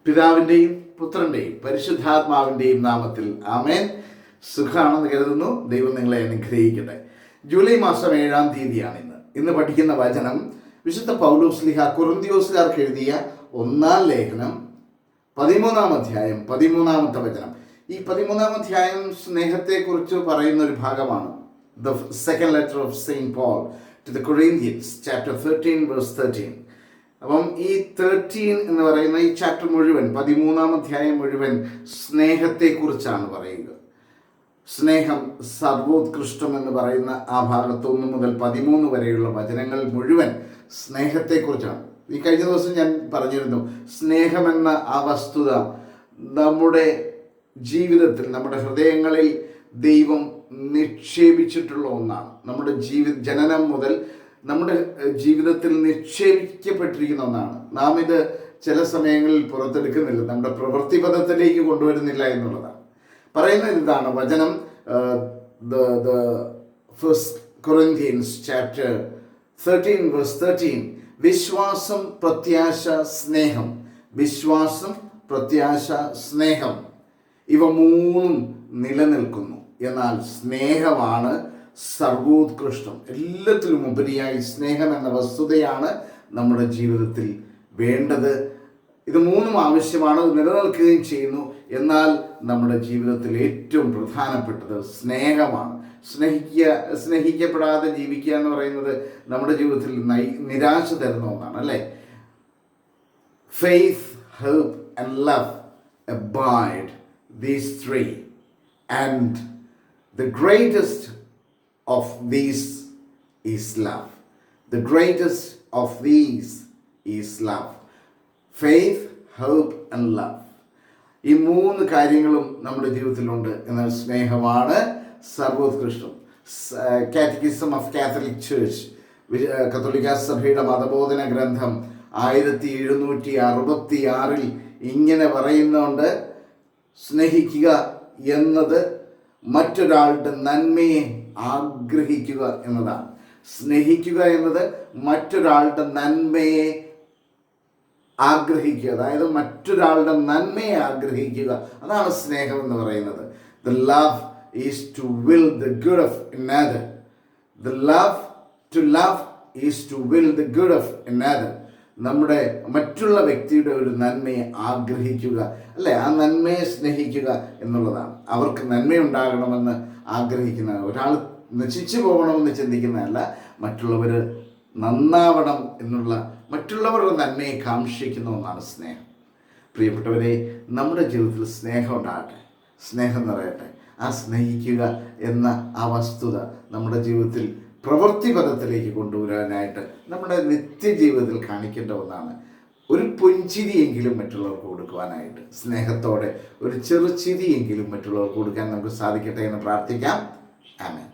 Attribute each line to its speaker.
Speaker 1: പിതാവിൻ്റെയും പുത്രൻ്റെയും പരിശുദ്ധാത്മാവിൻ്റെയും നാമത്തിൽ ആമേൻ. സുഖമാണെന്ന് കരുതുന്നു. ദൈവം നിങ്ങളെ അനുഗ്രഹിക്കട്ടെ. ജൂലൈ മാസം 7-ാം തീയതിയാണ് ഇന്ന് പഠിക്കുന്ന വചനം വിശുദ്ധ പൗലോസ്ലീഹ കൊറിന്ത്യോസുകാർക്ക് എഴുതിയ 1-ാം ലേഖനം 13-ാം അധ്യായം 13-ാമത്തെ വചനം. ഈ 13-ാം അധ്യായം സ്നേഹത്തെക്കുറിച്ച് പറയുന്ന ഒരു ഭാഗമാണ്. The second letter of Saint Paul to the Corinthians, chapter 13, verse 13. അപ്പം ഈ 13 എന്ന് പറയുന്ന ഈ ചാപ്റ്റർ മുഴുവൻ, 13-ാം അധ്യായം മുഴുവൻ സ്നേഹത്തെക്കുറിച്ചാണ് പറയുക. സ്നേഹം സർവോത്കൃഷ്ടം എന്ന് പറയുന്ന ആ ഭാഗത്ത് 1 മുതൽ 13 വരെയുള്ള വചനങ്ങൾ മുഴുവൻ സ്നേഹത്തെക്കുറിച്ചാണ്. ഈ കഴിഞ്ഞ ദിവസം ഞാൻ പറഞ്ഞിരുന്നു, സ്നേഹമെന്ന ആ വസ്തുത നമ്മുടെ ജീവിതത്തിൽ, നമ്മുടെ ഹൃദയങ്ങളിൽ ദൈവം നിക്ഷേപിച്ചിട്ടുള്ള ഒന്നാണ്. നമ്മുടെ ജനനം മുതൽ നമ്മുടെ ജീവിതത്തിൽ നിക്ഷേപിക്കപ്പെട്ടിരിക്കുന്ന ഒന്നാണ്. നാം ഇത് ചില സമയങ്ങളിൽ പുറത്തെടുക്കുന്നില്ല, നമ്മുടെ പ്രവൃത്തിപഥത്തിലേക്ക് കൊണ്ടുവരുന്നില്ല എന്നുള്ളതാണ്. പറയുന്നത് ഇതാണ് വചനം. First Corinthians chapter 13 verse 13. വിശ്വാസം, പ്രത്യാശ, സ്നേഹം. വിശ്വാസം, പ്രത്യാശ, സ്നേഹം, ഇവ മൂന്നും നിലനിൽക്കുന്നു. എന്നാൽ സ്നേഹമാണ് സർവോത്കൃഷ്ടം. എല്ലാത്തിലും ഉപരിയായി സ്നേഹം എന്ന വസ്തുതയാണ് നമ്മുടെ ജീവിതത്തിൽ വേണ്ടത്. ഇത് മൂന്നും ആവശ്യമാണ്, നിലനിൽക്കുകയും ചെയ്യുന്നു. എന്നാൽ നമ്മുടെ ജീവിതത്തിൽ ഏറ്റവും പ്രധാനപ്പെട്ടത് സ്നേഹമാണ്. സ്നേഹിക്കപ്പെടാതെ ജീവിക്കുക എന്ന് പറയുന്നത് നമ്മുടെ ജീവിതത്തിൽ നിരാശ തരുന്ന ഒന്നാണ്, അല്ലേ? Faith, hope and love abide, these three, and the greatest of these is love. The greatest of these is love. Faith, hope and love. ഈ 3 കാര്യങ്ങളും നമ്മുടെ ജീവിതത്തിലുണ്ട്. എന്നാൽ സ്നേഹമാണ് സർവോത്കൃഷ്ടം. കാറ്റക്കിസം ഓഫ് കാത്തലിക് ചർച്ച്, കത്തോലിക്ക സഭയുടെ മതബോധന ഗ്രന്ഥം 1766 ഇങ്ങനെ പറയുന്നുണ്ട്: സ്നേഹിക്കുക എന്നത് മറ്റൊരാളുടെ നന്മയെ ആഗ്രഹിക്കുക എന്നതാണ്. സ്നേഹിക്കുക എന്നത് മറ്റൊരാളുടെ നന്മയെ ആഗ്രഹിക്കുക, അതായത് മറ്റൊരാളുടെ നന്മയെ ആഗ്രഹിക്കുക. അതാണ് സ്നേഹം എന്ന് പറയുന്നത്. The love is to will the good of another. The love to love is to will the good of another. നമ്മുടെ മറ്റുള്ള വ്യക്തിയുടെ ഒരു നന്മയെ ആഗ്രഹിക്കുക, അല്ലേ? ആ നന്മയെ സ്നേഹിക്കുക എന്നുള്ളതാണ്. അവർക്ക് നന്മയുണ്ടാകണമെന്ന് ആഗ്രഹിക്കുന്ന, ഒരാൾ നശിച്ചു പോകണമെന്ന് ചിന്തിക്കുന്നതല്ല, മറ്റുള്ളവർ നന്നാവണം എന്നുള്ള, മറ്റുള്ളവരുടെ നന്മയെ കാംക്ഷിക്കുന്ന ഒന്നാണ് സ്നേഹം. പ്രിയപ്പെട്ടവരെ, നമ്മുടെ ജീവിതത്തിൽ സ്നേഹം ഉണ്ടാകട്ടെ, സ്നേഹം നിറയട്ടെ. ആ സ്നേഹിക്കുക എന്ന ആ വസ്തുത നമ്മുടെ ജീവിതത്തിൽ പ്രവൃത്തിപഥത്തിലേക്ക് കൊണ്ടുവരാനായിട്ട് നമ്മുടെ നിത്യജീവിതത്തിൽ കാണിക്കേണ്ട ഒന്നാണ്. ഒരു പുഞ്ചിരിയെങ്കിലും മറ്റുള്ളവർക്ക് കൊടുക്കുവാനായിട്ട്, സ്നേഹത്തോടെ ഒരു ചെറുചിരിയെങ്കിലും മറ്റുള്ളവർക്ക് കൊടുക്കാൻ നമുക്ക് സാധിക്കട്ടെ എന്ന് പ്രാർത്ഥിക്കാം. ആമേൻ.